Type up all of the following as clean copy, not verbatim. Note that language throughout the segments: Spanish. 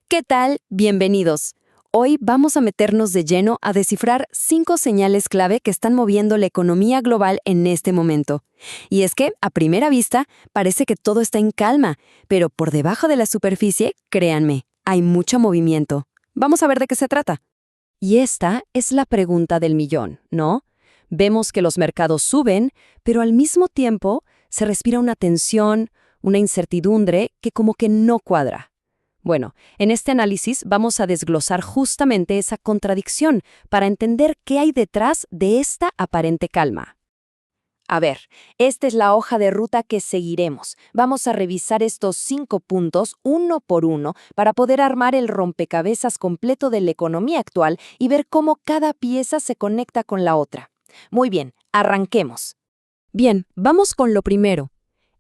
¿Qué tal? Bienvenidos. Hoy vamos a meternos de lleno a descifrar 5 señales clave que están moviendo la economía global en este momento. Y es que, a primera vista, parece que todo está en calma, pero por debajo de la superficie, créanme, hay mucho movimiento. Vamos a ver de qué se trata. Y esta es la pregunta del millón, ¿no? Vemos que los mercados suben, pero al mismo tiempo se respira una tensión, una incertidumbre que como que no cuadra. Bueno, en este análisis vamos a desglosar justamente esa contradicción para entender qué hay detrás de esta aparente calma. A ver, esta es la hoja de ruta que seguiremos. Vamos a revisar estos 5 puntos uno por uno para poder armar el rompecabezas completo de la economía actual y ver cómo cada pieza se conecta con la otra. Muy bien, arranquemos. Bien, vamos con lo primero.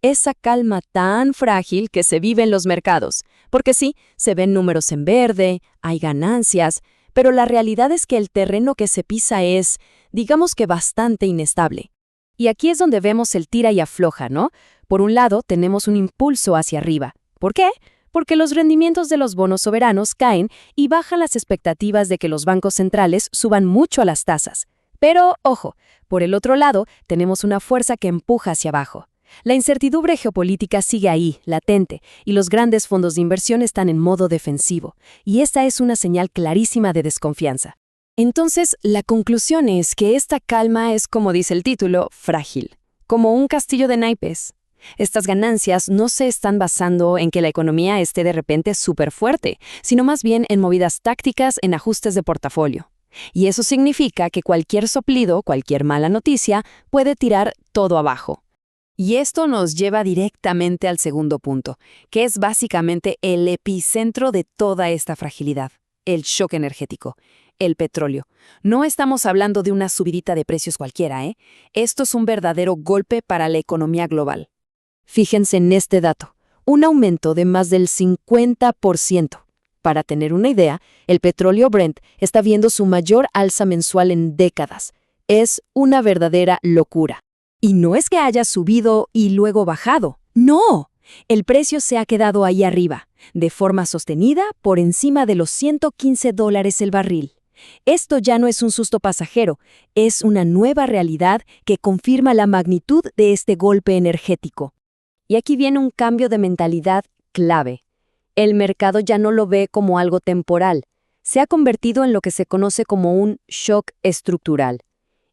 Esa calma tan frágil que se vive en los mercados. Porque sí, se ven números en verde, hay ganancias, pero la realidad es que el terreno que se pisa es, digamos que bastante inestable. Y aquí es donde vemos el tira y afloja, ¿no? Por un lado, tenemos un impulso hacia arriba. ¿Por qué? Porque los rendimientos de los bonos soberanos caen y bajan las expectativas de que los bancos centrales suban mucho a las tasas. Pero, ojo, por el otro lado, tenemos una fuerza que empuja hacia abajo. La incertidumbre geopolítica sigue ahí, latente, y los grandes fondos de inversión están en modo defensivo, y esta es una señal clarísima de desconfianza. Entonces, la conclusión es que esta calma es, como dice el título, frágil, como un castillo de naipes. Estas ganancias no se están basando en que la economía esté de repente súper fuerte, sino más bien en movidas tácticas en ajustes de portafolio. Y eso significa que cualquier soplido, cualquier mala noticia, puede tirar todo abajo. Y esto nos lleva directamente al segundo punto, que es básicamente el epicentro de toda esta fragilidad, el shock energético, el petróleo. No estamos hablando de una subidita de precios cualquiera, ¿eh? Esto es un verdadero golpe para la economía global. Fíjense en este dato, un aumento de más del 50%. Para tener una idea, el petróleo Brent está viendo su mayor alza mensual en décadas. Es una verdadera locura. Y no es que haya subido y luego bajado. ¡No! El precio se ha quedado ahí arriba, de forma sostenida por encima de los $115 el barril. Esto ya no es un susto pasajero, es una nueva realidad que confirma la magnitud de este golpe energético. Y aquí viene un cambio de mentalidad clave. El mercado ya no lo ve como algo temporal. Se ha convertido en lo que se conoce como un shock estructural.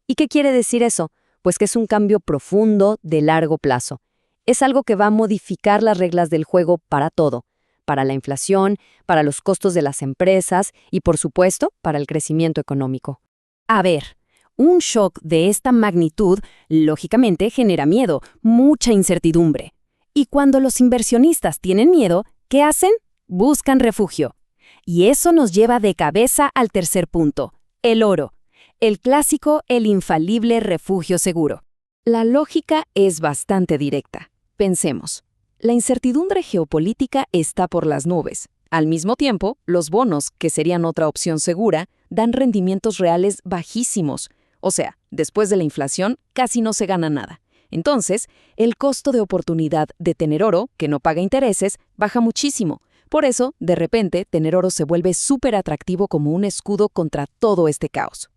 ¿Y qué quiere decir eso? Pues que es un cambio profundo de largo plazo. Es algo que va a modificar las reglas del juego para todo, para la inflación, para los costos de las empresas y, por supuesto, para el crecimiento económico. A ver, un shock de esta magnitud, lógicamente, genera miedo, mucha incertidumbre. Y cuando los inversionistas tienen miedo, ¿qué hacen? Buscan refugio. Y eso nos lleva de cabeza al tercer punto, el oro. El clásico, el infalible refugio seguro. La lógica es bastante directa. Pensemos, la incertidumbre geopolítica está por las nubes. Al mismo tiempo, los bonos, que serían otra opción segura, dan rendimientos reales bajísimos. O sea, después de la inflación, casi no se gana nada. Entonces, el costo de oportunidad de tener oro, que no paga intereses, baja muchísimo. Por eso, de repente, tener oro se vuelve súper atractivo como un escudo contra todo este caos.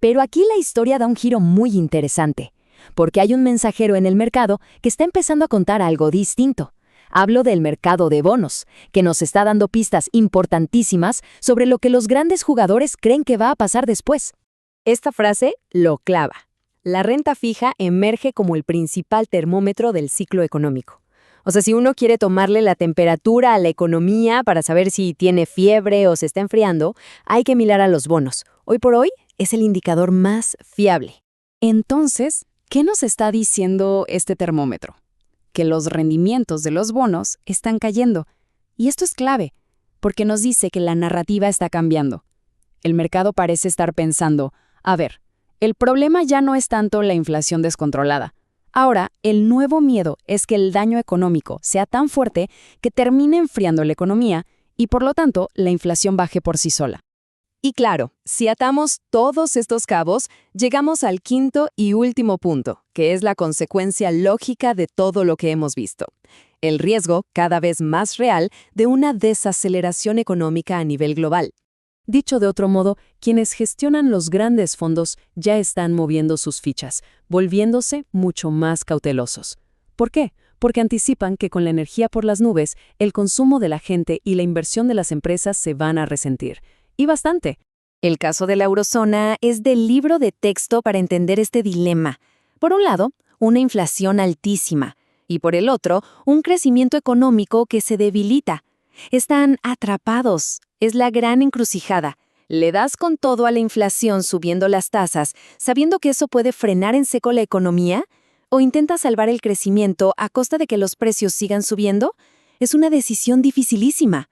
Pero aquí la historia da un giro muy interesante, porque hay un mensajero en el mercado que está empezando a contar algo distinto. Hablo del mercado de bonos, que nos está dando pistas importantísimas sobre lo que los grandes jugadores creen que va a pasar después. Esta frase lo clava. La renta fija emerge como el principal termómetro del ciclo económico. O sea, si uno quiere tomarle la temperatura a la economía para saber si tiene fiebre o se está enfriando, hay que mirar a los bonos. Hoy por hoy, es el indicador más fiable. Entonces, ¿qué nos está diciendo este termómetro? Que los rendimientos de los bonos están cayendo. Y esto es clave, porque nos dice que la narrativa está cambiando. El mercado parece estar pensando, a ver, el problema ya no es tanto la inflación descontrolada. Ahora, el nuevo miedo es que el daño económico sea tan fuerte que termine enfriando la economía y, por lo tanto, la inflación baje por sí sola. Y claro, si atamos todos estos cabos, llegamos al quinto y último punto, que es la consecuencia lógica de todo lo que hemos visto. el riesgo, cada vez más real, de una desaceleración económica a nivel global. Dicho de otro modo, quienes gestionan los grandes fondos ya están moviendo sus fichas, volviéndose mucho más cautelosos. ¿Por qué? Porque anticipan que con la energía por las nubes, el consumo de la gente y la inversión de las empresas se van a resentir. Y bastante. El caso de la eurozona es del libro de texto para entender este dilema. Por un lado, una inflación altísima, y por el otro, un crecimiento económico que se debilita. Están atrapados. Es la gran encrucijada. Le das con todo a la inflación subiendo las tasas, sabiendo que eso puede frenar en seco la economía, o intentas salvar el crecimiento a costa de que los precios sigan subiendo. Es una decisión dificilísima.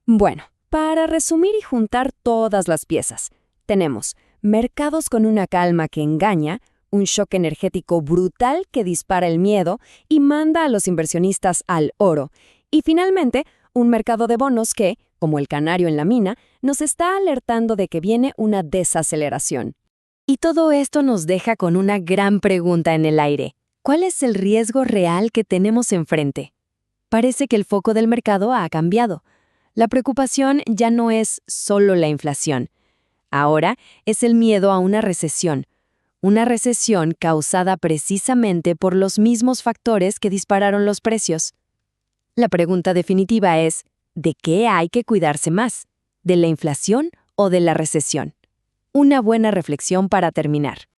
Bueno, para resumir y juntar todas las piezas, tenemos mercados con una calma que engaña, un shock energético brutal que dispara el miedo y manda a los inversionistas al oro, y finalmente, un mercado de bonos que, como el canario en la mina, nos está alertando de que viene una desaceleración. Y todo esto nos deja con una gran pregunta en el aire. ¿Cuál es el riesgo real que tenemos enfrente? Parece que el foco del mercado ha cambiado. La preocupación ya no es solo la inflación. Ahora es el miedo a una recesión. Una recesión causada precisamente por los mismos factores que dispararon los precios. La pregunta definitiva es, ¿de qué hay que cuidarse más? ¿De la inflación o de la recesión? Una buena reflexión para terminar.